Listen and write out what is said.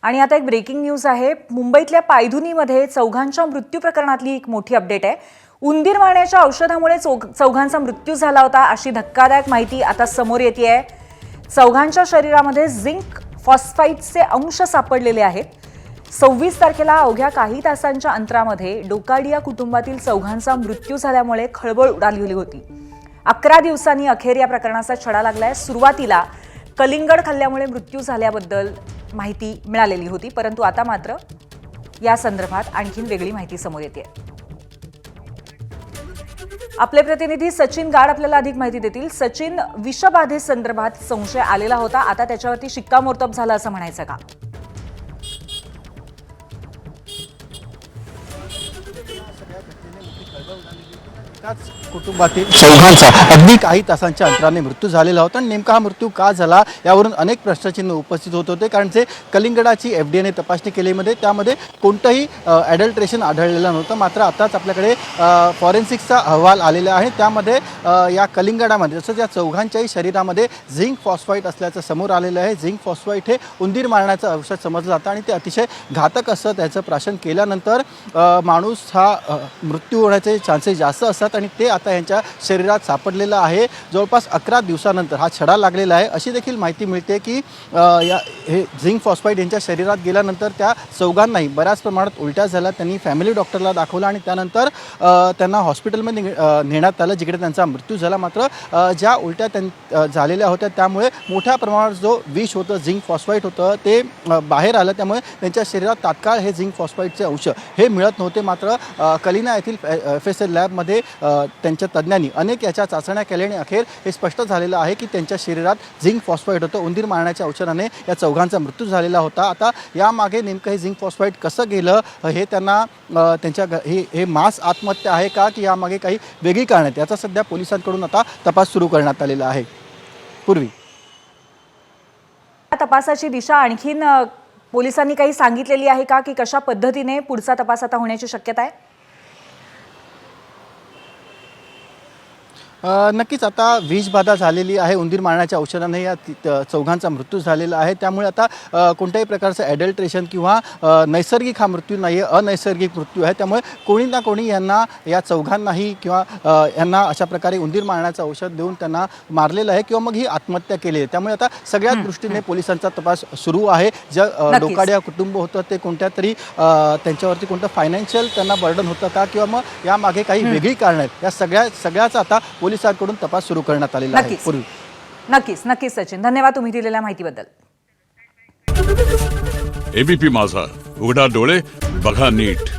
आणि आता एक ब्रेकिंग न्यूज आहे। मुंबईतल्या पायधुनीमध्ये चौघांच्या मृत्यू प्रकरणातली एक मोठी अपडेट आहे। उंदीर मारण्याच्या औषधामुळे चौघांचा मृत्यू झाला होता अशी धक्कादायक माहिती आता समोर येतेय। चौघांच्या शरीरामध्ये झिंक फॉस्फाइडचे अंश सापडलेले आहेत। 26 तारखेला अवघ्या काही तासांच्या अंतरामध्ये डोकाडिया कुटुंबातील चौघांचा मृत्यू झाल्यामुळे खळबळ उडाली होती। 11 दिवसांनी अखेर या प्रकरणाचा छडा लागलाय। सुरुवातीला कलिंगड खाल्ल्यामुळे मृत्यू झाल्याबद्दल माहिती मिळालेली होती, परंतु आता मात्र या संदर्भात आणखीन वेगळी माहिती समोर येते। आपले प्रतिनिधी सचिन गाड आपल्याला अधिक माहिती देतील। सचिन, विषबाधेसंदर्भात संशय आलेला होता, आता त्याच्यावरती शिक्कामोर्तब झालं असं म्हणायचं का? कुटुंबातील चौघांचा अगदी काही तासांच्या अंतराने मृत्यू झालेला होता। नेमका हा मृत्यू का झाला यावरून अनेक प्रश्नचिन्ह उपस्थित होत होते, कारण जे कलिंगडाची एफडीएने तपासणी केल्यामध्ये त्यामध्ये कोणतंही ॲडल्ट्रेशन आढळलेलं नव्हतं। मात्र आताच आपल्याकडे फॉरेन्सिक्सचा अहवाल आलेला आहे, त्यामध्ये या कलिंगडामध्ये जसं या चौघांच्याही शरीरामध्ये झिंक फॉस्फाईड असल्याचं समोर आलेलं आहे। झिंक फॉस्फाईड हे उंदीर मारण्याचं औषध समजलं जातं आणि ते अतिशय घातक असतं। त्याचं प्राशन केल्यानंतर माणूस हा मृत्यू होण्याचे चान्सेस जास्त असतात आणि ते आता यांच्या शरीरात सापडलेलं आहे। जवळपास 11 दिवसानंतर हा छडा लागलेला आहे। अशी देखील माहिती मिळते की हे झिंक फॉस्फाईड यांच्या शरीरात गेल्यानंतर त्या चौघांनाही बऱ्याच प्रमाणात उलट्या झाल्या। त्यांनी फॅमिली डॉक्टरला दाखवलं आणि त्यानंतर त्यांना हॉस्पिटलमध्ये नेण्यात आलं, जिकडे त्यांचा मृत्यू झाला। मात्र ज्या उलट्या झालेल्या होत्या त्यामुळे मोठ्या प्रमाणात जो विष होतं, झिंक फॉस्फाईड होतं, ते बाहेर आलं। त्यामुळे त्यांच्या शरीरात तात्काळ हे झिंक फॉस्फाईडचे अंश हे मिळत नव्हते। मात्र कलिना येथील FSL लॅबमध्ये त्यांच्या तज्ज्ञांनी अनेक याच्या चाचण्या केल्याने अखेर हे स्पष्ट झालेलं आहे की त्यांच्या शरीरात झिंक फॉस्फाईड होतं। उंदीर मारण्याच्या औषधाने या चौघांचा मृत्यू झालेला होता। आता यामागे नेमकं हे झिंक फॉस्फाईड कसं गेलं हे त्यांना त्यांच्या हे मास आत्महत्या आहे का की यामागे काही वेगळी कारणं आहेत, याचा सध्या पोलिसांकडून आता तपास सुरू करण्यात आलेला आहे। पूर्वी तपासाची दिशा आणखीन पोलिसांनी काही सांगितलेली आहे का की कशा पद्धतीने पुढचा तपास आता होण्याची शक्यता आहे? नक्कीच आता विषबाधा झालेली आहे। उंदीर मारण्याच्या औषधाने या चौघांचा मृत्यू झालेला आहे। त्यामुळे आता कोणत्याही प्रकारचं ॲडल्ट्रेशन किंवा नैसर्गिक हा मृत्यू नाही आहे, अनैसर्गिक मृत्यू आहे। त्यामुळे कोणी ना कोणी यांना, या चौघांनाही किंवा यांना अशा प्रकारे उंदीर मारण्याचं औषध देऊन त्यांना मारलेलं आहे किंवा मग ही आत्महत्या केली आहे। त्यामुळे आता सगळ्याच दृष्टीने पोलिसांचा तपास सुरू आहे। ज्या डोकाडिया कुटुंब होतं ते कोणत्या तरी त्यांच्यावरती कोणतं फायनान्शियल त्यांना बर्डन होतं का किंवा मग यामागे काही वेगळी कारणं आहेत, या सगळ्याचा आता पोलिसांकडून तपास सुरू करण्यात आलेला आहे। पूर्वी नक्कीच सचिन, धन्यवाद तुम्ही दिलेल्या माहितीबद्दल। एबीपी माझा, उघडा डोळे बघा नीट।